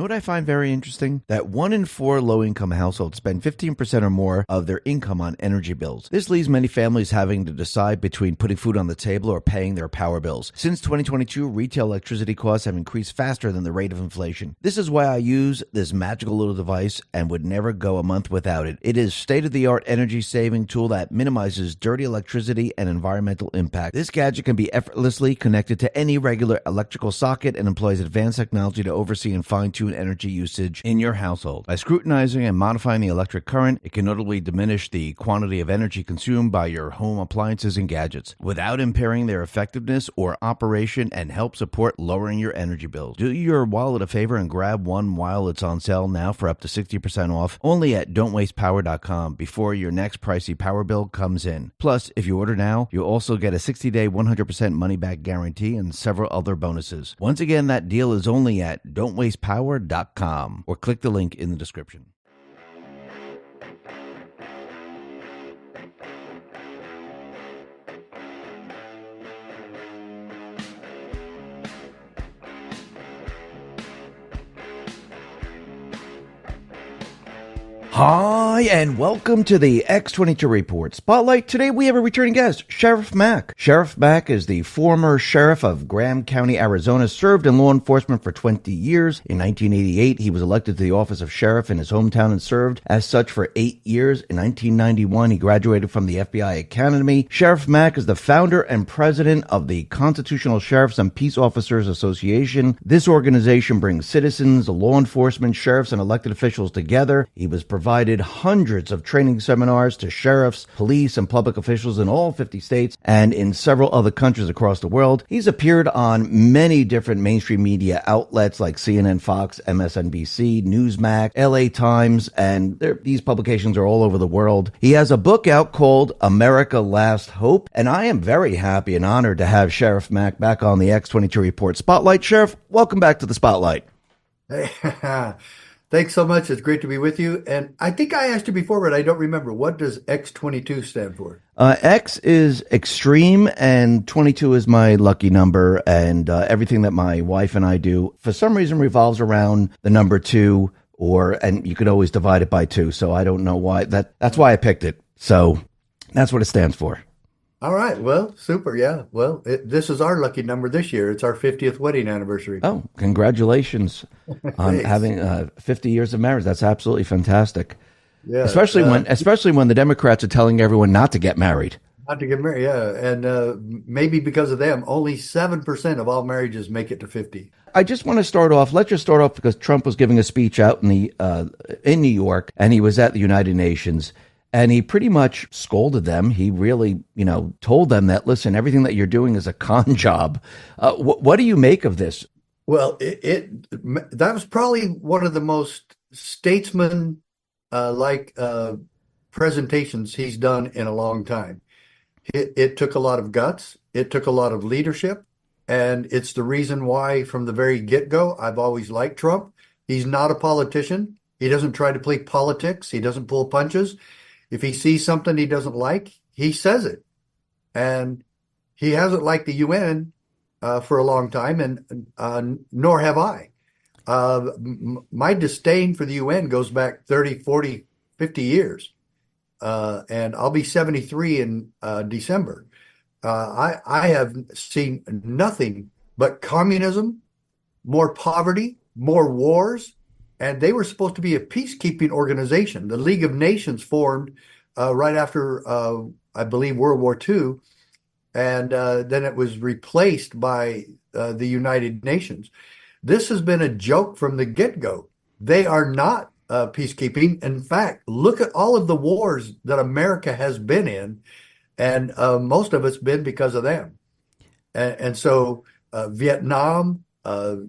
what I find very interesting? That 1 in 4 low-income households spend 15% or more of their income on energy bills. This leaves many families having to decide between putting food on the table or paying their power bills. Since 2022, retail electricity costs have increased faster than the rate of inflation. This is why I use this magical little device and would never go a month without it. It is state-of-the-art energy-saving tool that minimizes dirty electricity and environmental impact. This gadget can be effortlessly connected to any regular electrical socket and employs advanced technology to oversee and fine-tune energy usage in your household. By scrutinizing and modifying the electric current, it can notably diminish the quantity of energy consumed by your home appliances and gadgets without impairing their effectiveness or operation, and help support lowering your energy bills. Do your wallet a favor and grab one while it's on sale now for up to 60% off only at don'twastepower.com before your next pricey power bill comes in. Plus, if you order now, you'll also get a 60-day 100% money-back guarantee and several other bonuses. Once again, that deal is only at don'twastepower.com or click the link in the description. Hi, and welcome to the X22 Report Spotlight. Today we have a returning guest, Sheriff Mack. Sheriff Mack is the former sheriff of Graham County, Arizona, served in law enforcement for 20 years. In 1988, he was elected to the office of sheriff in his hometown and served as such for 8 years. In 1991, he graduated from the FBI Academy. Sheriff Mack is the founder and president of the Constitutional Sheriffs and Peace Officers Association. This organization brings citizens, law enforcement, sheriffs, and elected officials together. He was provided hundreds of training seminars to sheriffs, police, and public officials in all 50 states and in several other countries across the world. He's appeared on many different mainstream media outlets like CNN, Fox, MSNBC, Newsmax, LA Times, and these publications are all over the world. He has a book out called America Last Hope, and I am very happy and honored to have Sheriff Mack back on the X22 Report Spotlight. Sheriff, welcome back to the Spotlight. Hey, thanks so much. It's great to be with you. And I think I asked you before, but I don't remember. What does X22 stand for? X is extreme, and 22 is my lucky number, and everything that my wife and I do, for some reason, revolves around the number 2, and you could always divide it by 2, so I don't know why. That's why I picked it. So that's what it stands for. All right. Well, super. Yeah. Well, this is our lucky number this year. It's our 50th wedding anniversary. Oh, congratulations on having 50 years of marriage. That's absolutely fantastic. Yeah. Especially when the Democrats are telling everyone not to get married. Not to get married. Yeah. And maybe because of them, only 7% of all marriages make it to 50. I just want to start off. Let's just start off because Trump was giving a speech out in New York, and he was at the United Nations. And he pretty much scolded them. He really, told them that, listen, everything that you're doing is a con job. What do you make of this? Well, that was probably one of the most statesman like presentations he's done in a long time. It took a lot of guts. It took a lot of leadership. And it's the reason why from the very get-go, I've always liked Trump. He's not a politician. He doesn't try to play politics. He doesn't pull punches. If he sees something he doesn't like, he says it. And he hasn't liked the UN for a long time, and nor have I. My disdain for the UN goes back 30, 40, 50 years. And I'll be 73 in December. I have seen nothing but communism, more poverty, more wars. And they were supposed to be a peacekeeping organization. The League of Nations formed right after, I believe, World War II. And then it was replaced by the United Nations. This has been a joke from the get-go. They are not peacekeeping. In fact, look at all of the wars that America has been in. And most of it's been because of them. And so Vietnam,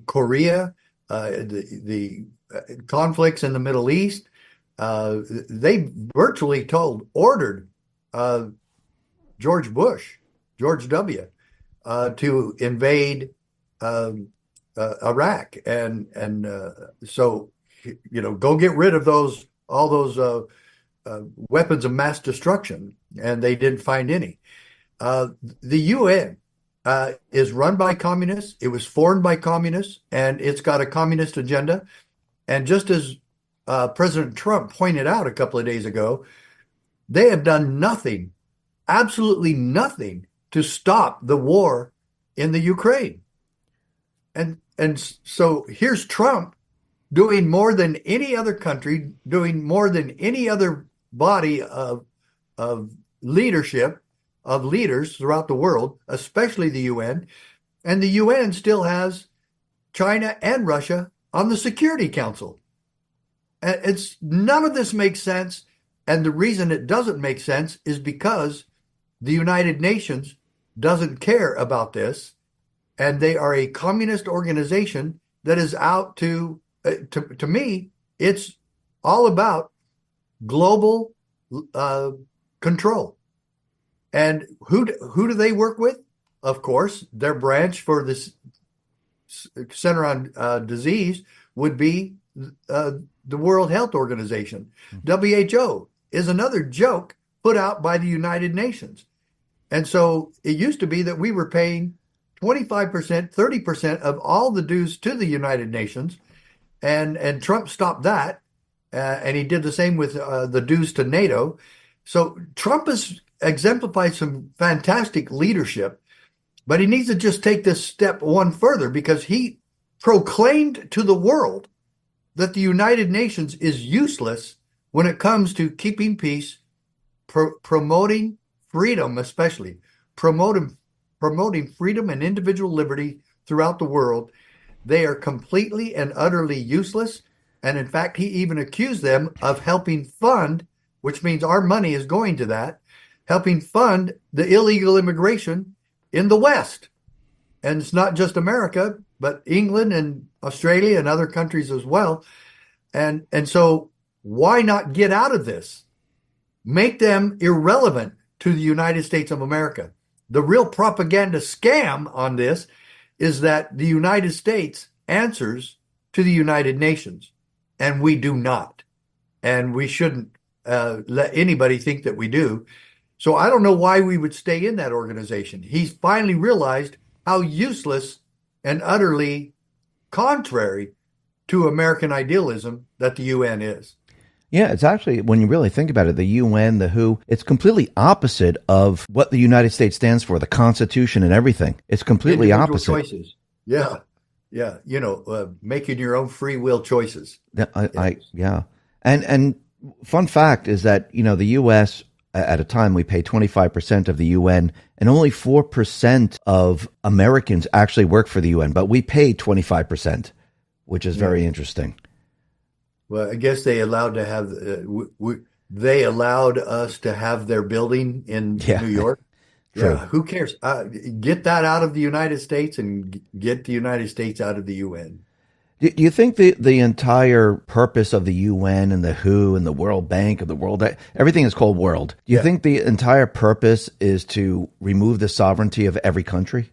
Korea, the conflicts in the Middle East, they virtually ordered George W., to invade Iraq, and so go get rid of all those weapons of mass destruction, and they didn't find any. The UN is run by communists. It was formed by communists, and it's got a communist agenda. And just as President Trump pointed out a couple of days ago, they have done nothing, absolutely nothing to stop the war in the Ukraine. And so here's Trump doing more than any other country, doing more than any other body of leadership, of leaders throughout the world, especially the UN. And the UN still has China and Russia on the Security Council. It's none of this makes sense. And the reason it doesn't make sense is because the United Nations doesn't care about this. And they are a communist organization that is out to me, it's all about global control. And who do they work with? Of course, their branch for this Center on Disease would be the World Health Organization. WHO is another joke put out by the United Nations. And so it used to be that we were paying 25%, 30% of all the dues to the United Nations. And Trump stopped that. And he did the same with the dues to NATO. So Trump has exemplified some fantastic leadership, but he needs to just take this step one further because he proclaimed to the world that the United Nations is useless when it comes to keeping peace, promoting freedom, especially promoting freedom and individual liberty throughout the world. They are completely and utterly useless. And in fact, he even accused them of helping fund, which means our money is going to that, helping fund the illegal immigration in the West. And it's not just America, but England and Australia and other countries as well. And so why not get out of this? Make them irrelevant to the United States of America. The real propaganda scam on this is that the United States answers to the United Nations, and we do not. And we shouldn't let anybody think that we do. So I don't know why we would stay in that organization. He's finally realized how useless and utterly contrary to American idealism that the UN is. Yeah, it's actually, when you really think about it, the UN, the WHO, it's completely opposite of what the United States stands for, the Constitution and everything. It's completely Individual opposite. Choices. Yeah. Yeah. Making your own free will choices. Yeah. And fun fact is that, the U.S., at a time, we pay 25% of the UN, and only 4% of Americans actually work for the UN, but we pay 25%, which is very interesting. Well, I guess they allowed to have they allowed us to have their building in New York. True. Yeah, who cares? Get that out of the United States and get the United States out of the UN. Do you think the entire purpose of the UN and the WHO and the World Bank of the world, everything is called world? Do you think the entire purpose is to remove the sovereignty of every country?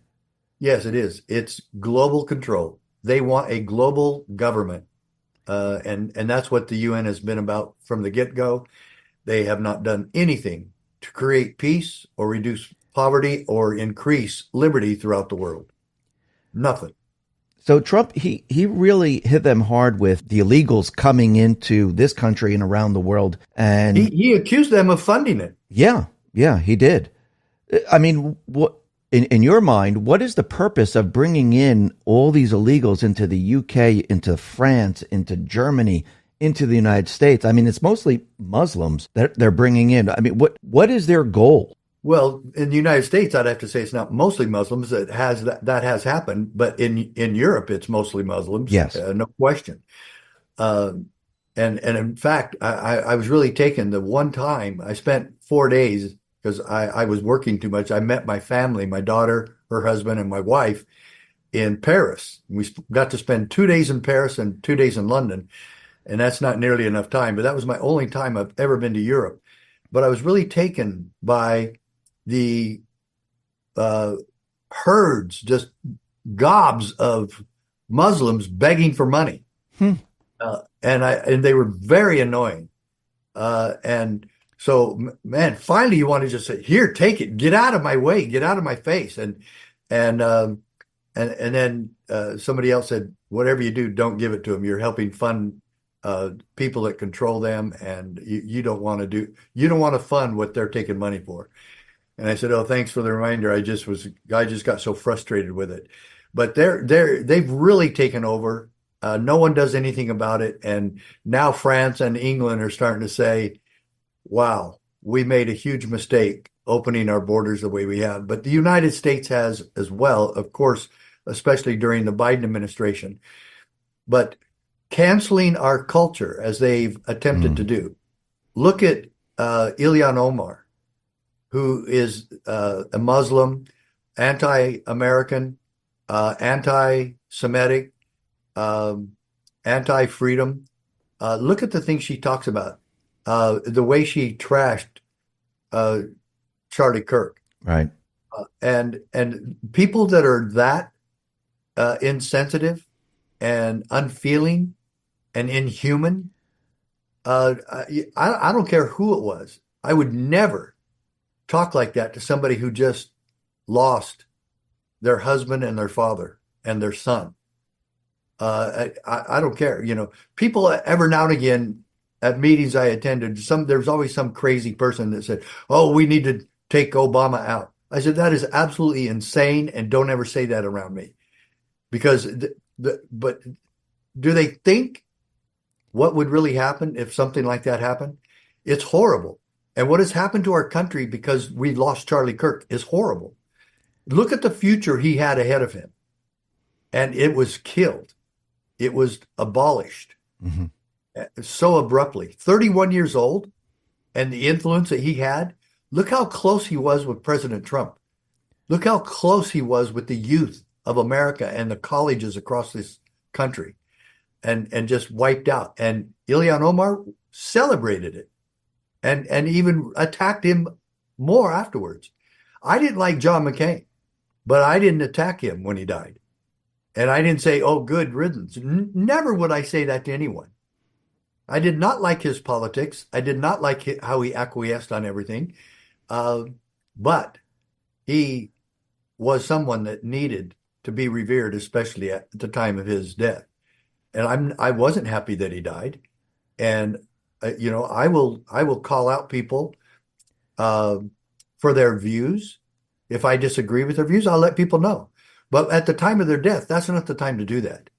Yes, it is. It's global control. They want a global government. And that's what the UN has been about from the get-go. They have not done anything to create peace or reduce poverty or increase liberty throughout the world. Nothing. So Trump, he really hit them hard with the illegals coming into this country and around the world. And he accused them of funding it. Yeah, he did. I mean, what in your mind, what is the purpose of bringing in all these illegals into the UK, into France, into Germany, into the United States? I mean, it's mostly Muslims that they're bringing in. I mean, what is their goal? Well, in the United States, I'd have to say it's not mostly Muslims. That has happened, but in Europe, it's mostly Muslims. Yes, no question. And in fact, I was really taken. The one time I spent 4 days because I was working too much. I met my family, my daughter, her husband, and my wife in Paris. We got to spend 2 days in Paris and 2 days in London, and that's not nearly enough time. But that was my only time I've ever been to Europe. But I was really taken by the herds, just gobs of Muslims begging for money. And they were very annoying. And so, man, finally you want to just say, here, take it, get out of my way, get out of my face. And then somebody else said, whatever you do, don't give it to them. You're helping fund people that control them, and you don't want to fund what they're taking money for. And I said, "Oh, thanks for the reminder. I just got so frustrated with it." But they've really taken over. No one does anything about it, and now France and England are starting to say, "Wow, we made a huge mistake opening our borders the way we have." But the United States has as well, of course, especially during the Biden administration. But canceling our culture as they've attempted to Mm. do. Look at Ilhan Omar, who is a Muslim, anti-American, anti-Semitic, um, anti-freedom. Look at the things she talks about, the way she trashed uh, Charlie Kirk, Right. and people that are that insensitive and unfeeling and inhuman. I don't care who it was. I would never talk like that to somebody who just lost their husband and their father and their son. I don't care. People every now and again at meetings I attended, there's always some crazy person that said, "Oh, we need to take Obama out." I said, "That is absolutely insane, and don't ever say that around me." Because but do they think what would really happen if something like that happened? It's horrible. And what has happened to our country because we lost Charlie Kirk is horrible. Look at the future he had ahead of him. And it was killed. It was abolished Hmm. so abruptly. 31 years old, and the influence that he had. Look how close he was with President Trump. Look how close he was with the youth of America and the colleges across this country, and just wiped out. And Ilhan Omar celebrated it and even attacked him more afterwards. I didn't like John McCain, but I didn't attack him when he died. And I didn't say, "Oh, good riddance." Never would I say that to anyone. I did not like his politics. I did not like how he acquiesced on everything. Uh, but he was someone that needed to be revered, especially at the time of his death. And I wasn't happy that he died. And I will call out people uh, for their views. If I disagree with their views, I'll let people know. But at the time of their death, that's not the time to do that.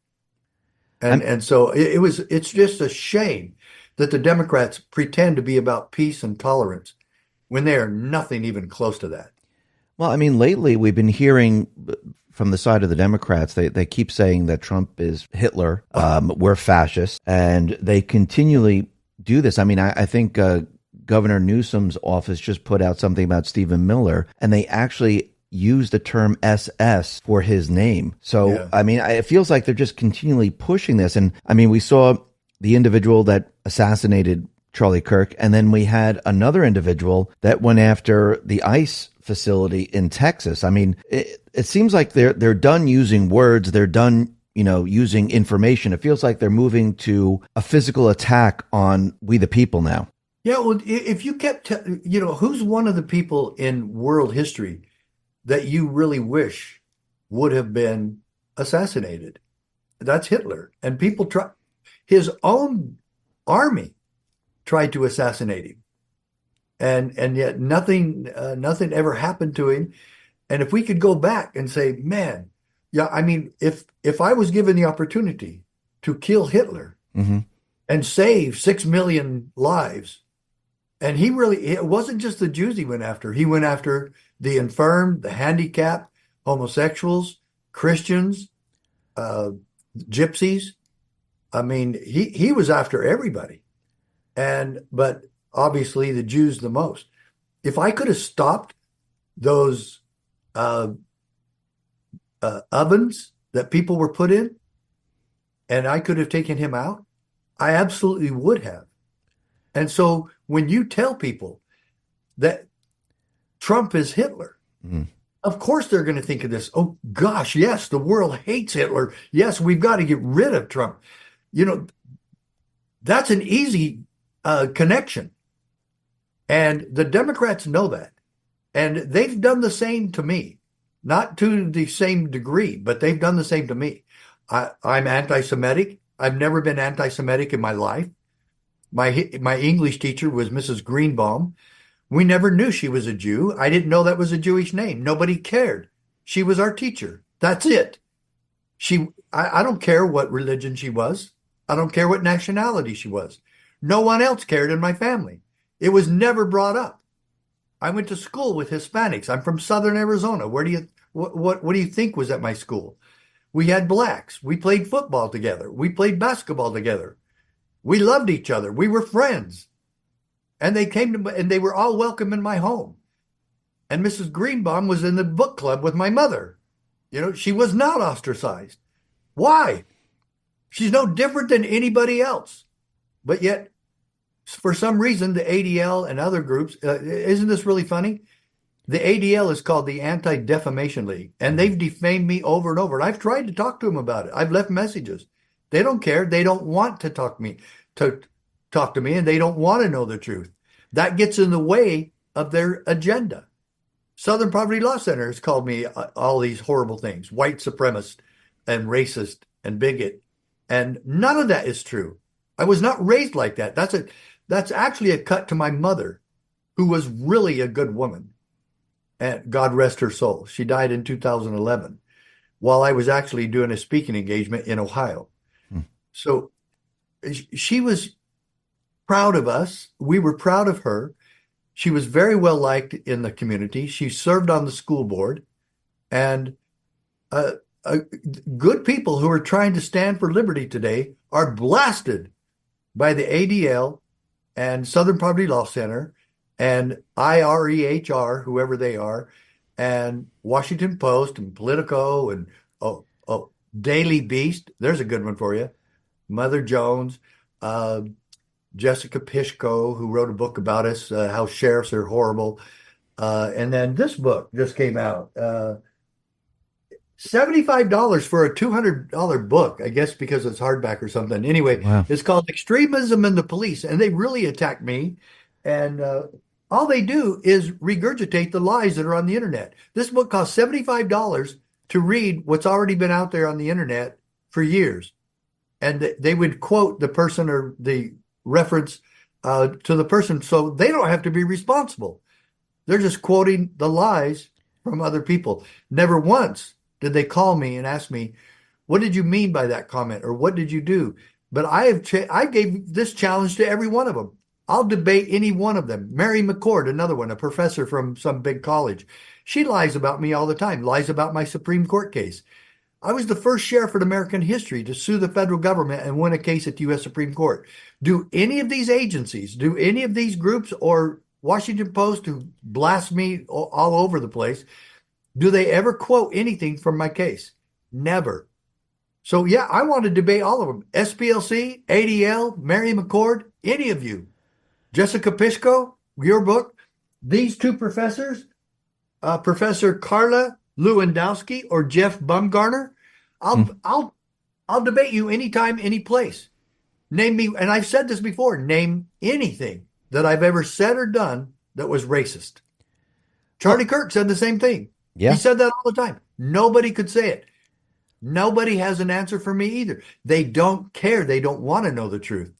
And I'm, and so it's just a shame that the Democrats pretend to be about peace and tolerance when they are nothing even close to that. well, I mean, lately we've been hearing from the side of the Democrats, they keep saying that Trump is Hitler, we're fascists, and they continually do this. I mean, I think Governor Newsom's office just put out something about Stephen Miller, and they actually use the term SS for his name. So, Yeah. I mean, it feels like they're just continually pushing this. And I mean, we saw the individual that assassinated Charlie Kirk, and then we had another individual that went after the ICE facility in Texas. I mean, it seems like they're done using words. They're done, using information. It feels like they're moving to a physical attack on we the people now. Yeah, well, if you kept, who's one of the people in world history that you really wish would have been assassinated? That's Hitler. And his own army tried to assassinate him. And yet nothing ever happened to him. And if we could go back and say, man, yeah, I mean, if I was given the opportunity to kill Hitler Hmm. and save 6 million lives, and it wasn't just the Jews he went after. He went after the infirm, the handicapped, homosexuals, Christians, uh, gypsies. I mean, he was after everybody. But obviously the Jews the most. If I could have stopped those uh, ovens that people were put in, and I could have taken him out, I absolutely would have. And so when you tell people that Trump is Hitler, Mm. of course they're going to think of this. Oh gosh, yes, the world hates Hitler. Yes, we've got to get rid of Trump. You know, that's an easy connection. And the Democrats know that. And they've done the same to me, not to the same degree, but they've done the same to me. I'm anti-Semitic. I've never been anti-Semitic in my life. My English teacher was Mrs. Greenbaum. We never knew she was a Jew. I didn't know that was a Jewish name. Nobody cared. She was our teacher. That's it. I don't care what religion she was. I don't care what nationality she was. No one else cared in my family. It was never brought up. I went to school with Hispanics. I'm from Southern Arizona. What do you think was at my school? We had blacks. We played football together. We played basketball together. We loved each other. We were friends. And they were all welcome in my home. And Mrs. Greenbaum was in the book club with my mother. She was not ostracized. Why? She's no different than anybody else. But yet, for some reason, the ADL and other groups, isn't this really funny? The ADL is called the Anti-Defamation League, and they've defamed me over and over. And I've tried to talk to them about it. I've left messages. They don't care. They don't want to talk to me, and they don't want to know the truth. That gets in the way of their agenda. Southern Poverty Law Center has called me all these horrible things, white supremacist and racist and bigot, and none of that is true. I was not raised like that. That's actually a cut to my mother, who was really a good woman. And God rest her soul. She died in 2011 while I was actually doing a speaking engagement in Ohio. So she was proud of us. We were proud of her. She was very well liked in the community. She served on the school board. And good people who are trying to stand for liberty today are blasted by the ADL and Southern Poverty Law Center and IREHR, whoever they are, and Washington Post and Politico and Daily Beast. There's a good one for you. Mother Jones, Jessica Pishko, who wrote a book about us, how sheriffs are horrible. And then this book just came out. $75 for a $200 book, I guess because it's hardback or something. Anyway, wow. It's called Extremism in the Police, and they really attacked me. And all they do is regurgitate the lies that are on the internet. This book costs $75 to read what's already been out there on the internet for years. And they would quote the person or the reference to the person, so they don't have to be responsible. They're just quoting the lies from other people. Never once did they call me and ask me, what did you mean by that comment? Or what did you do? But I gave this challenge to every one of them. I'll debate any one of them. Mary McCord, another one, a professor from some big college. She lies about me all the time, lies about my Supreme Court case. I was the first sheriff in American history to sue the federal government and win a case at the U.S. Supreme Court. Do any of these agencies, do any of these groups or Washington Post, who blast me all over the place, do they ever quote anything from my case? Never. So, yeah, I want to debate all of them. SPLC, ADL, Mary McCord, any of you. Jessica Pishko, your book. These two professors, Professor Carla Lewandowski or Jeff Bumgarner, I'll debate you anytime, any place. Name me, and I've said this before, name anything that I've ever said or done that was racist. Charlie Kirk said the same thing. Yeah. He said that all the time. Nobody could say it. Nobody has an answer for me either. They don't care. They don't want to know the truth.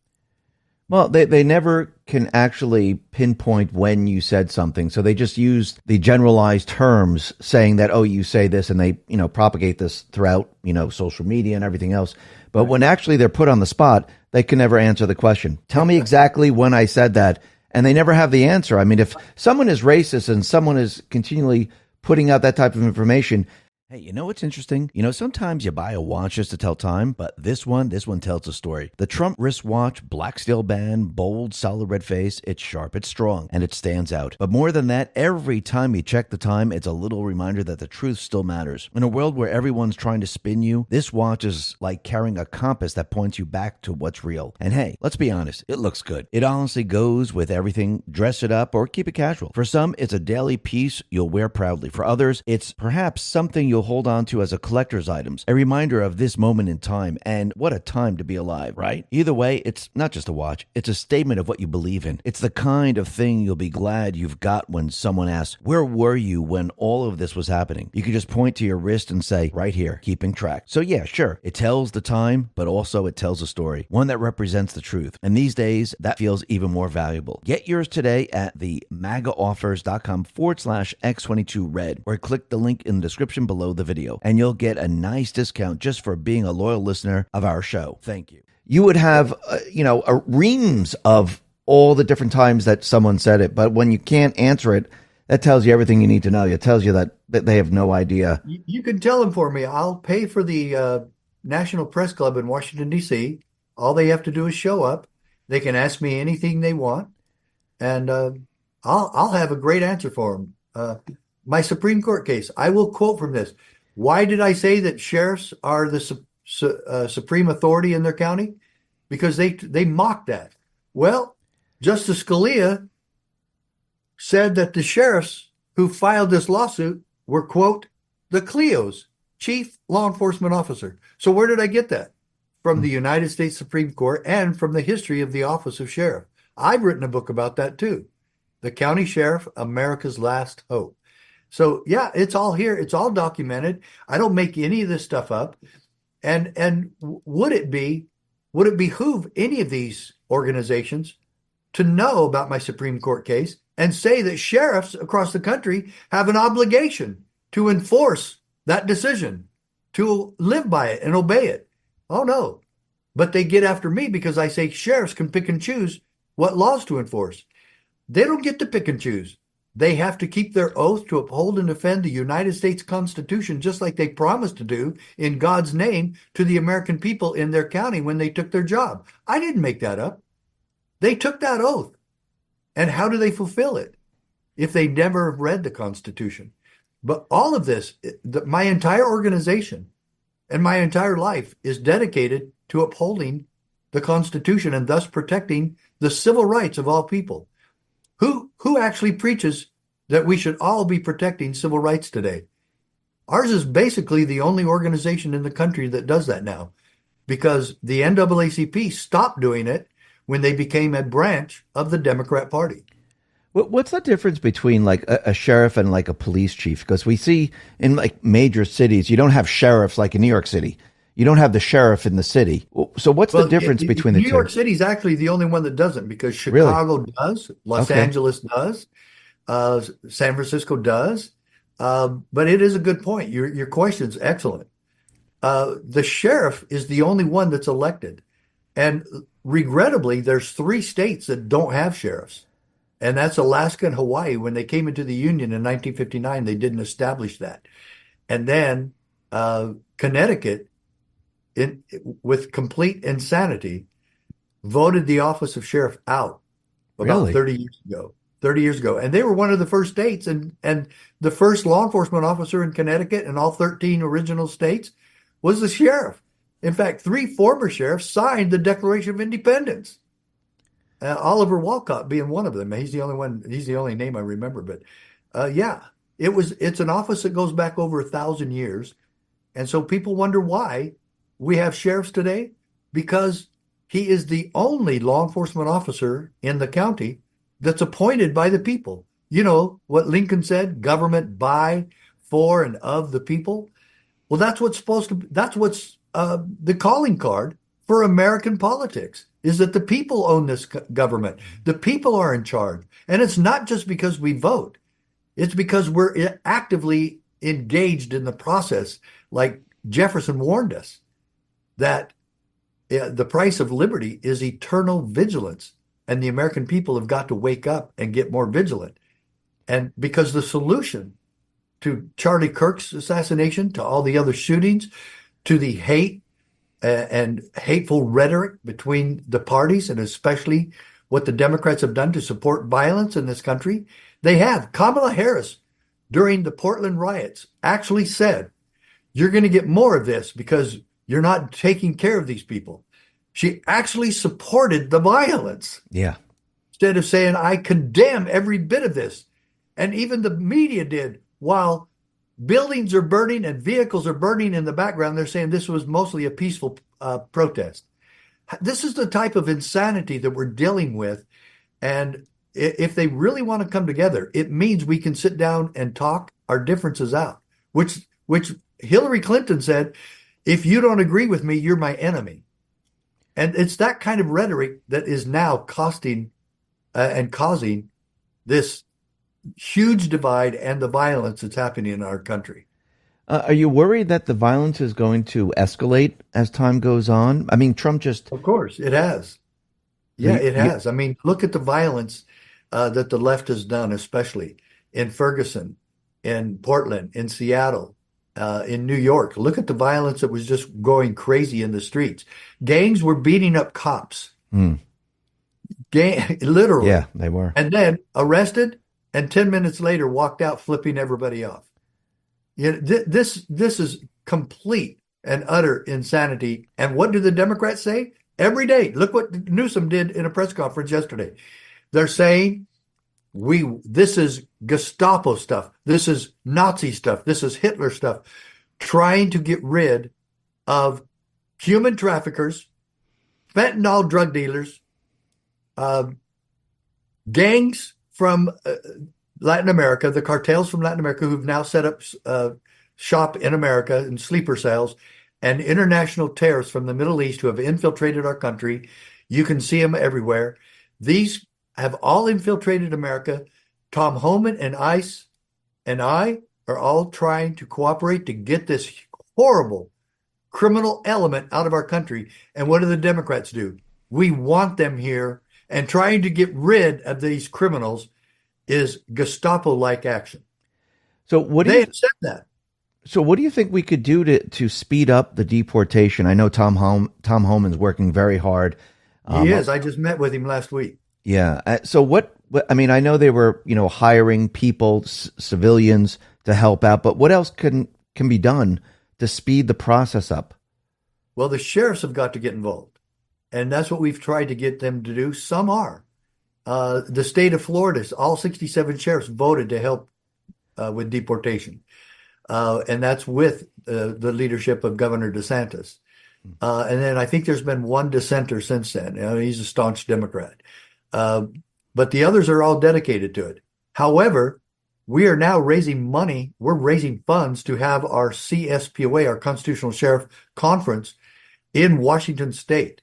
Well, they never can actually pinpoint when you said something. So they just use the generalized terms saying that, oh, you say this, and they, propagate this throughout, social media and everything else. But when actually they're put on the spot, they can never answer the question. Tell me exactly when I said that. And they never have the answer. I mean, if someone is racist and someone is continually putting out that type of information, hey, you know what's interesting? Sometimes you buy a watch just to tell time, but this one tells a story. The Trump wristwatch, black steel band, bold, solid red face, it's sharp, it's strong, and it stands out. But more than that, every time you check the time, it's a little reminder that the truth still matters. In a world where everyone's trying to spin you, this watch is like carrying a compass that points you back to what's real. And hey, let's be honest, it looks good. It honestly goes with everything. Dress it up or keep it casual. For some, it's a daily piece you'll wear proudly. For others, it's perhaps something you'll you'll hold on to as a collector's items, a reminder of this moment in time, and what a time to be alive, right? Either way, it's not just a watch, it's a statement of what you believe in. It's the kind of thing you'll be glad you've got when someone asks, where were you when all of this was happening? You can just point to your wrist and say, right here, keeping track. So yeah, sure, it tells the time, but also it tells a story, one that represents the truth. And these days, that feels even more valuable. Get yours today at the MAGAoffers.com/X22Red, or click the link in the description below the video, and you'll get a nice discount just for being a loyal listener of our show. Thank you. You would have, a reams of all the different times that someone said it, but when you can't answer it, that tells you everything you need to know. It tells you that they have no idea. You can tell them for me. I'll pay for the National Press Club in Washington, D.C. All they have to do is show up. They can ask me anything they want, and I'll have a great answer for them. My Supreme Court case, I will quote from this. Why did I say that sheriffs are the supreme authority in their county? Because they mocked that. Well, Justice Scalia said that the sheriffs who filed this lawsuit were, quote, the CLEO's, chief law enforcement officer. So where did I get that? From the United States Supreme Court and from the history of the office of sheriff. I've written a book about that too. The County Sheriff, America's Last Hope. So yeah, it's all here. It's all documented. I don't make any of this stuff up. And would it behoove any of these organizations to know about my Supreme Court case and say that sheriffs across the country have an obligation to enforce that decision, to live by it and obey it? Oh, no. But they get after me because I say sheriffs can pick and choose what laws to enforce. They don't get to pick and choose. They have to keep their oath to uphold and defend the United States Constitution, just like they promised to do in God's name to the American people in their county when they took their job. I didn't make that up. They took that oath. And how do they fulfill it if they never have read the Constitution? But all of this, my entire organization and my entire life is dedicated to upholding the Constitution and thus protecting the civil rights of all people. Who actually preaches that we should all be protecting civil rights today? Ours is basically the only organization in the country that does that now, because the NAACP stopped doing it when they became a branch of the Democrat Party. What's the difference between like a sheriff and like a police chief? Because we see in like major cities, you don't have sheriffs like in New York City. You don't have the sheriff in the city. So what's the difference between the two? New York City is actually the only one that doesn't, because Chicago does, Los Angeles does, San Francisco does. But it is a good point. Your question's excellent. The sheriff is the only one that's elected. And regrettably, there's 3 states that don't have sheriffs. And that's Alaska and Hawaii. When they came into the Union in 1959, they didn't establish that. And then Connecticut, with complete insanity, voted the office of sheriff out about 30 years ago. 30 years ago. And they were one of the first states, and the first law enforcement officer in Connecticut and all 13 original states was the sheriff. In fact, 3 former sheriffs signed the Declaration of Independence. Oliver Wolcott being one of them. He's the only one. He's the only name I remember. But it's an office that goes back over 1,000 years. And so people wonder why we have sheriffs today, because he is the only law enforcement officer in the county that's appointed by the people. You know what Lincoln said, government by, for, and of the people. Well, that's what's the calling card for American politics, is that the people own this government. The people are in charge. And it's not just because we vote. It's because we're actively engaged in the process. Like Jefferson warned us that the price of liberty is eternal vigilance. And the American people have got to wake up and get more vigilant. And because the solution to Charlie Kirk's assassination, to all the other shootings, to the hate and hateful rhetoric between the parties, and especially what the Democrats have done to support violence in this country, they have. Kamala Harris, during the Portland riots, actually said, you're going to get more of this because you're not taking care of these people. She actually supported the violence. Yeah. Instead of saying, I condemn every bit of this. And even the media did, while buildings are burning and vehicles are burning in the background. They're saying this was mostly a peaceful protest. This is the type of insanity that we're dealing with. And if they really want to come together, it means we can sit down and talk our differences out, which Hillary Clinton said, if you don't agree with me, you're my enemy. And it's that kind of rhetoric that is now costing and causing this huge divide and the violence that's happening in our country. Are you worried that the violence is going to escalate as time goes on? I mean, Trump just. Of course, it has. So Yeah, it has. I mean, look at the violence that the left has done, especially in Ferguson, in Portland, in Seattle, in New York. Look at the violence that was just going crazy in the streets. Gangs were beating up cops. Literally. Yeah, they were. And then arrested, and 10 minutes later walked out flipping everybody off. You know, this is complete and utter insanity. And what do the Democrats say? Every day. Look what Newsom did in a press conference yesterday. They're saying this is Gestapo stuff. This is Nazi stuff. This is Hitler stuff. Trying to get rid of human traffickers, fentanyl drug dealers, gangs from Latin America, the cartels from Latin America who've now set up shop in America in sleeper cells, and international terrorists from the Middle East who have infiltrated our country. You can see them everywhere. These have all infiltrated America. Tom Homan and ICE and I are all trying to cooperate to get this horrible criminal element out of our country. And what do the Democrats do? We want them here, and trying to get rid of these criminals is Gestapo-like action. So what do They you have said that. So what do you think we could do to speed up the deportation? I know Tom Homan's working very hard. He is. I just met with him last week. Yeah. So I mean, I know they were, hiring people, civilians to help out, but what else can be done to speed the process up? Well, the sheriffs have got to get involved, and that's what we've tried to get them to do. Some are. The state of Florida, all 67 sheriffs voted to help with deportation. And that's with the leadership of Governor DeSantis. And then I think there's been one dissenter since then. He's a staunch Democrat. But the others are all dedicated to it. However, we are now raising money. We're raising funds to have our CSPOA, our Constitutional Sheriff Conference in Washington State.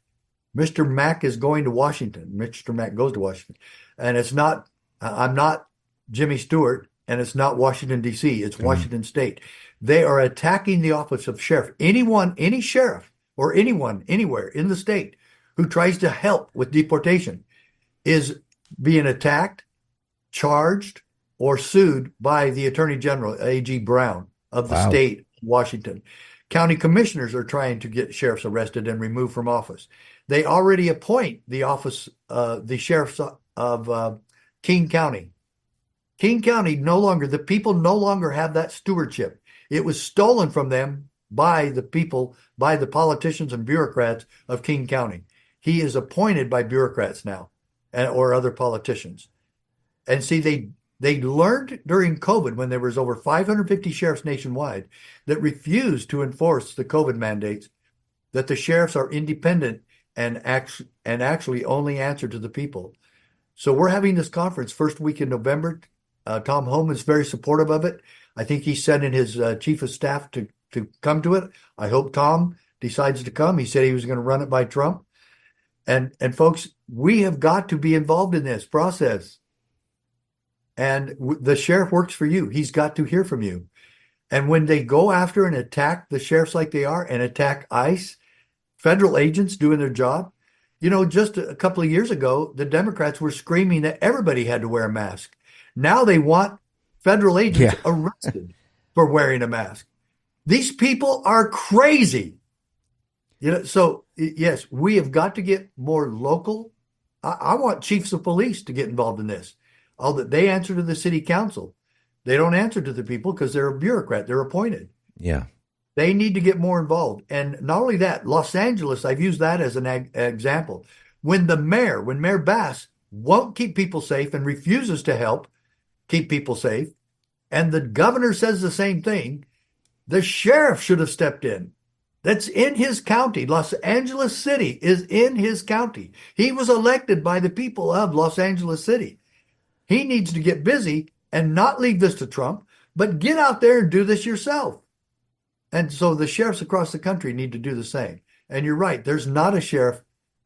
Mr. Mack is going to Washington. Mr. Mack goes to Washington. And it's not, I'm not Jimmy Stewart, and it's not Washington, D.C., it's Washington State. They are attacking the office of sheriff. Any sheriff or anyone anywhere in the state who tries to help with deportation is being attacked, charged, or sued by the Attorney General, A.G. Brown of the state of Washington. County commissioners are trying to get sheriffs arrested and removed from office. They already appoint the office, the sheriffs of King County. King County the people no longer have that stewardship. It was stolen from them by the people, by the politicians and bureaucrats of King County. He is appointed by bureaucrats now, or other politicians. And see, they learned during COVID, when there was over 550 sheriffs nationwide that refused to enforce the COVID mandates, that the sheriffs are independent and actually only answer to the people. So we're having this conference first week in November. Tom Homan's very supportive of it. I think he's sending his chief of staff to come to it. I hope Tom decides to come. He said he was going to run it by Trump. And folks, we have got to be involved in this process. And the sheriff works for you. He's got to hear from you. And when they go after and attack the sheriffs like they are and attack ICE, federal agents doing their job, just a couple of years ago, the Democrats were screaming that everybody had to wear a mask. Now they want federal agents arrested for wearing a mask. These people are crazy. So yes, we have got to get more local. I want chiefs of police to get involved in this. Although they answer to the city council. They don't answer to the people because they're a bureaucrat. They're appointed. Yeah. They need to get more involved. And not only that, Los Angeles, I've used that as an example. When Mayor Bass won't keep people safe and refuses to help keep people safe, And the governor says the same thing. The sheriff should have stepped in. That's in his county. Los Angeles City is in his county. He was elected by the people of Los Angeles City. He needs to get busy and not leave this to Trump, but get out there and do this yourself. And so the sheriffs across the country need to do the same. And you're right, there's not a sheriff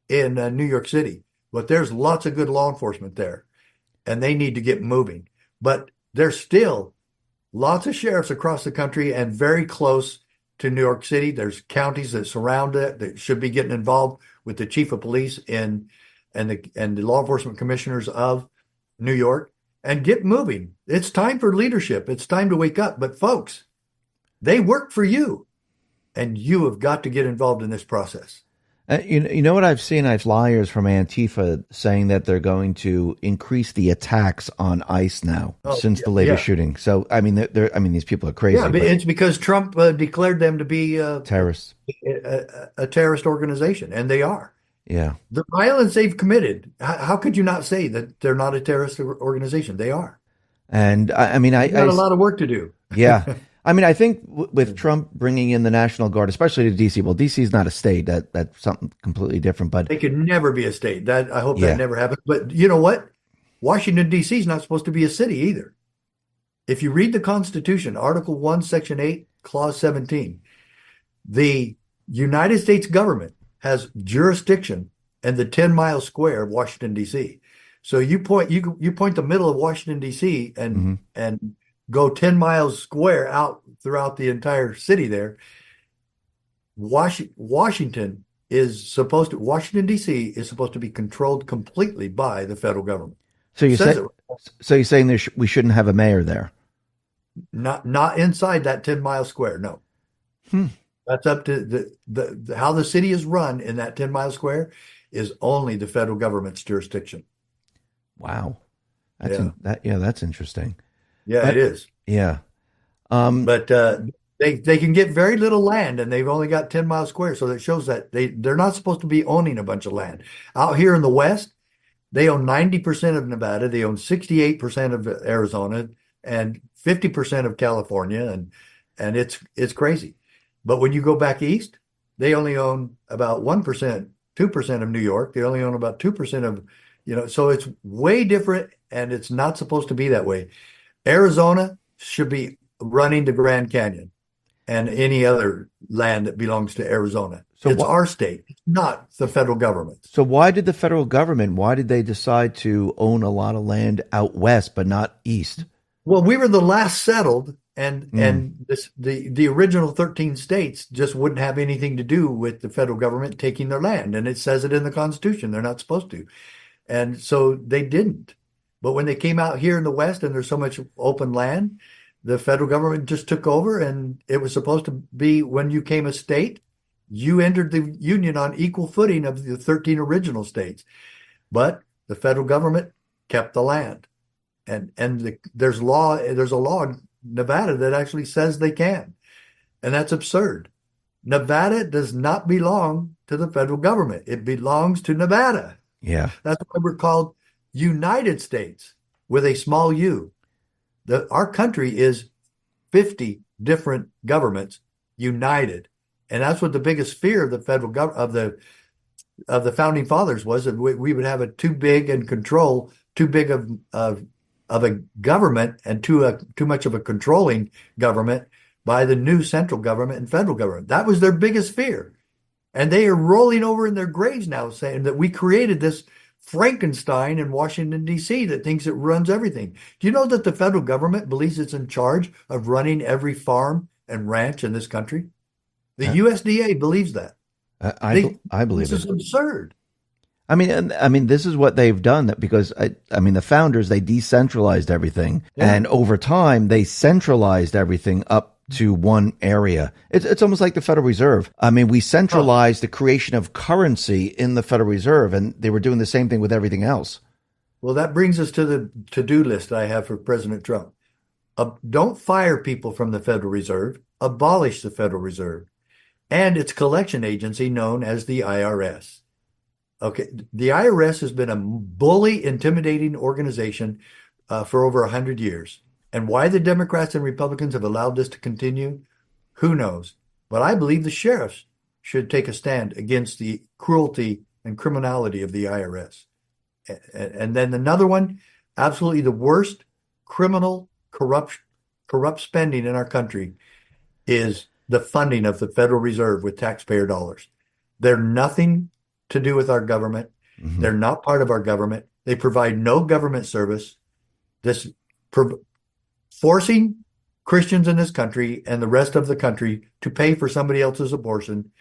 in New York City, but there's lots of good law enforcement there, and they need to get moving. But there's still lots of sheriffs across the country and very close to New York City. There's counties that surround it that should be getting involved with the chief of police and the law enforcement commissioners of New York and get moving. It's time for leadership. It's time to wake up. But folks, they work for you, and you have got to get involved in this process. You know what I've seen? I've flyers from Antifa saying that they're going to increase the attacks on ICE now since the latest shooting. So I mean, these people are crazy. Yeah, but it's because Trump declared them to be terrorists, a terrorist organization, and they are. Yeah, the violence they've committed. How could you not say that they're not a terrorist organization? They are. And I mean, I got a lot of work to do. Yeah. I mean, I think with Trump bringing in the National Guard, especially to D.C., well, D.C. is not a state. That's something completely different. But they could never be a state. I hope that never happens. But you know what? Washington, D.C. is not supposed to be a city either. If you read the Constitution, Article 1, Section 8, Clause 17, the United States government has jurisdiction in the 10-mile square of Washington, D.C. So you point the middle of Washington, D.C. and go 10 miles square out throughout the entire city there. Washington, D.C. is supposed to be controlled completely by the federal government. So you're saying we shouldn't have a mayor there? Not inside that 10-mile square, no. That's up to how the city is run in that 10-mile square is only the federal government's jurisdiction. Wow. That's interesting. Yeah, it is. Yeah. But they can get very little land, and they've only got 10 miles square. So that shows that they're not supposed to be owning a bunch of land. Out here in the West, they own 90% of Nevada. They own 68% of Arizona and 50% of California. And it's crazy. But when you go back east, they only own about 1%, 2% of New York. They only own about 2% of, so it's way different, and it's not supposed to be that way. Arizona should be running the Grand Canyon and any other land that belongs to Arizona. So it's our state, not the federal government. So why did they decide to own a lot of land out west but not east? Well, we were the last settled, and the original 13 states just wouldn't have anything to do with the federal government taking their land, and it says it in the Constitution. They're not supposed to. And so they didn't. But when they came out here in the West and there's so much open land, the federal government just took over, and it was supposed to be when you came a state, you entered the union on equal footing of the 13 original states. But the federal government kept the land. And there's a law in Nevada that actually says they can. And that's absurd. Nevada does not belong to the federal government. It belongs to Nevada. Yeah. That's why we're called United States with a small u. Our country is 50 different governments united, and that's what the biggest fear of the federal government of the founding fathers was, that we would have a too big of a government and too much of a controlling government by the new central government and federal government. That was their biggest fear, and they are rolling over in their graves now, saying that we created this Frankenstein in Washington, D.C. that thinks it runs everything. Do you know that the federal government believes it's in charge of running every farm and ranch in this country? The USDA believes that. I believe this is absurd. I mean, this is what they've done. That because the founders, they decentralized everything, and over time they centralized everything up to one area. It's almost like the Federal Reserve. I mean, we centralized the creation of currency in the Federal Reserve, and they were doing the same thing with everything else. Well, that brings us to the to-do list I have for President Trump. Don't fire people from the Federal Reserve. Abolish the Federal Reserve and its collection agency known as the IRS. Okay, the IRS has been a bully, intimidating organization for over 100 years. And why the Democrats and Republicans have allowed this to continue, who knows? But I believe the sheriffs should take a stand against the cruelty and criminality of the IRS. And then another one, absolutely the worst criminal corrupt spending in our country is the funding of the Federal Reserve with taxpayer dollars. They're nothing to do with our government. Mm-hmm. They're not part of our government. They provide no government service. This forcing Christians in this country and the rest of the country to pay for somebody else's abortion,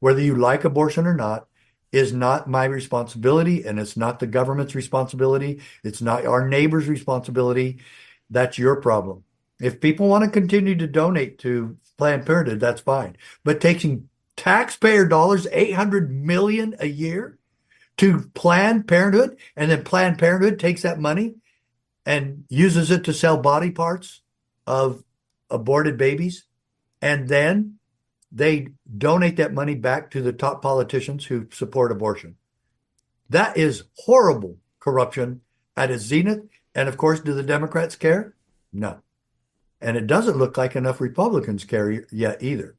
whether you like abortion or not, is not my responsibility, and it's not the government's responsibility. It's not our neighbor's responsibility. That's your problem. If people want to continue to donate to Planned Parenthood, that's fine. But taking taxpayer dollars, $800 million a year, to Planned Parenthood, and then Planned Parenthood takes that money and uses it to sell body parts of aborted babies, and then they donate that money back to the top politicians who support abortion. That is horrible corruption at its zenith. And of course, do the Democrats care? No. And it doesn't look like enough Republicans care yet either.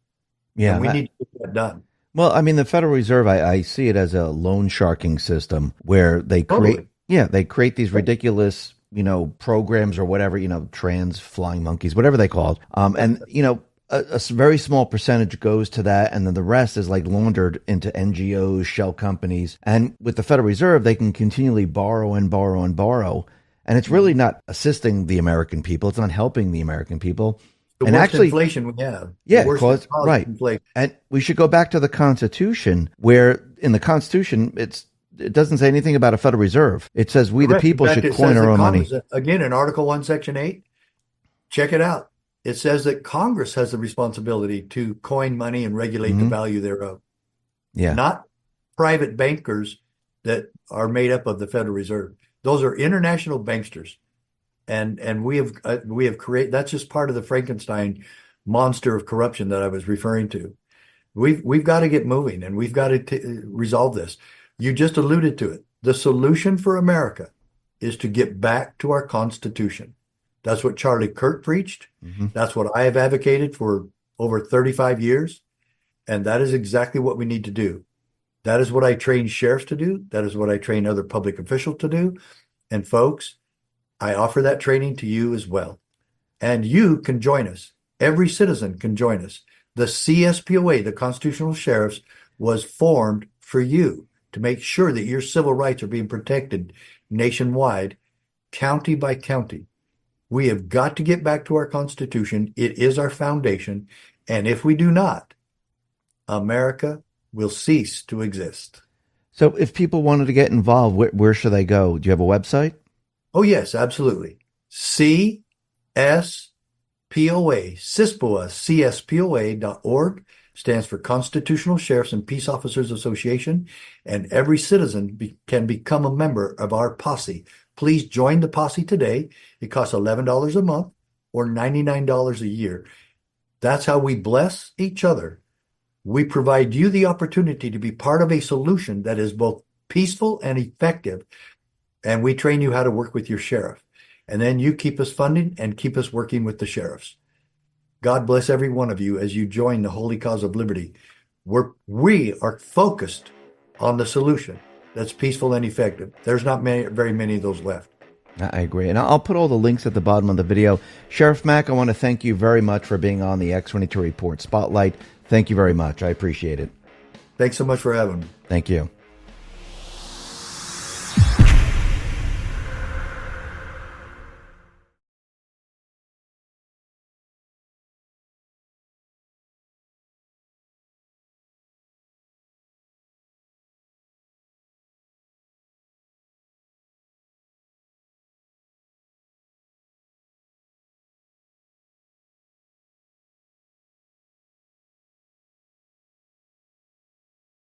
Yeah, and we need to get that done. Well, I mean, the Federal Reserve, I see it as a loan sharking system where they create, they create these ridiculous, programs or whatever, trans flying monkeys, whatever they call it. And, a very small percentage goes to that, and then the rest is like laundered into NGOs, shell companies. And with the Federal Reserve, they can continually borrow and borrow and borrow. And it's really not assisting the American people. It's not helping the American people. The and worst actually, inflation we have. Yeah, right. Inflation. And we should go back to the Constitution, where in the Constitution, it doesn't say anything about a Federal Reserve. It says we, the people, should coin our own money. Again, in Article 1, Section 8, check it out. It says that Congress has the responsibility to coin money and regulate the value thereof. Yeah. Not private bankers that are made up of the Federal Reserve. Those are international banksters. And we have created, that's just part of the Frankenstein monster of corruption that I was referring to. We've got to get moving, and we've got to resolve this. You just alluded to it. The solution for America is to get back to our Constitution. That's what Charlie Kirk preached. Mm-hmm. That's what I have advocated for over 35 years. And that is exactly what we need to do. That is what I train sheriffs to do. That is what I train other public officials to do. And folks, I offer that training to you as well. And you can join us. Every citizen can join us. The CSPOA, the Constitutional Sheriffs, was formed for you to make sure that your civil rights are being protected nationwide, county by county. We have got to get back to our Constitution. It is our foundation. And if we do not, America will cease to exist. So if people wanted to get involved, where should they go? Do you have a website? Oh, yes, absolutely. CSPOA, CSPOA.org stands for Constitutional Sheriffs and Peace Officers Association, and every citizen can become a member of our posse. Please join the posse today. It costs $11 a month or $99 a year. That's how we bless each other. We provide you the opportunity to be part of a solution that is both peaceful and effective, and we train you how to work with your sheriff. And then you keep us funding and keep us working with the sheriffs. God bless every one of you as you join the holy cause of liberty. We are focused on the solution that's peaceful and effective. There's not very many of those left. I agree. And I'll put all the links at the bottom of the video. Sheriff Mack, I want to thank you very much for being on the X22 Report Spotlight. Thank you very much. I appreciate it. Thanks so much for having me. Thank you.